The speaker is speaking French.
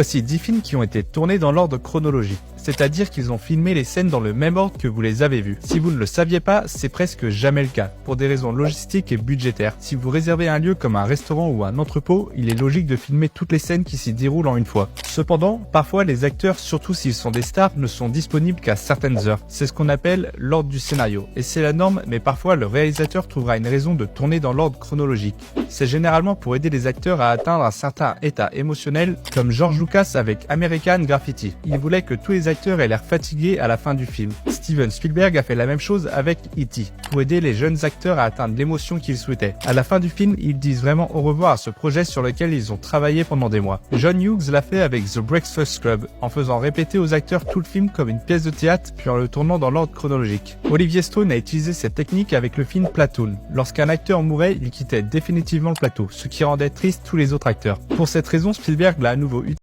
Voici 10 films qui ont été tournés dans l'ordre chronologique, c'est-à-dire qu'ils ont filmé les scènes dans le même ordre que vous les avez vues. Si vous ne le saviez pas, c'est presque jamais le cas, pour des raisons logistiques et budgétaires. Si vous réservez un lieu comme un restaurant ou un entrepôt, il est logique de filmer toutes les scènes qui s'y déroulent en une fois. Cependant, parfois les acteurs, surtout s'ils sont des stars, ne sont disponibles qu'à certaines heures. C'est ce qu'on appelle l'ordre du scénario, et c'est la norme, mais parfois le réalisateur trouvera une raison de tourner dans l'ordre chronologique. C'est généralement pour aider les acteurs à atteindre un certain état émotionnel, comme George Lucas avec American Graffiti. Il voulait que tous les acteurs aient l'air fatigués à la fin du film. Steven Spielberg a fait la même chose avec E.T. pour aider les jeunes acteurs à atteindre l'émotion qu'ils souhaitaient. À la fin du film, ils disent vraiment au revoir à ce projet sur lequel ils ont travaillé pendant des mois. John Hughes l'a fait avec The Breakfast Club, en faisant répéter aux acteurs tout le film comme une pièce de théâtre, puis en le tournant dans l'ordre chronologique. Olivier Stone a utilisé cette technique avec le film Platoon. Lorsqu'un acteur mourait, il quittait définitivement le plateau, ce qui rendait triste tous les autres acteurs. Pour cette raison, Spielberg l'a à nouveau utilisé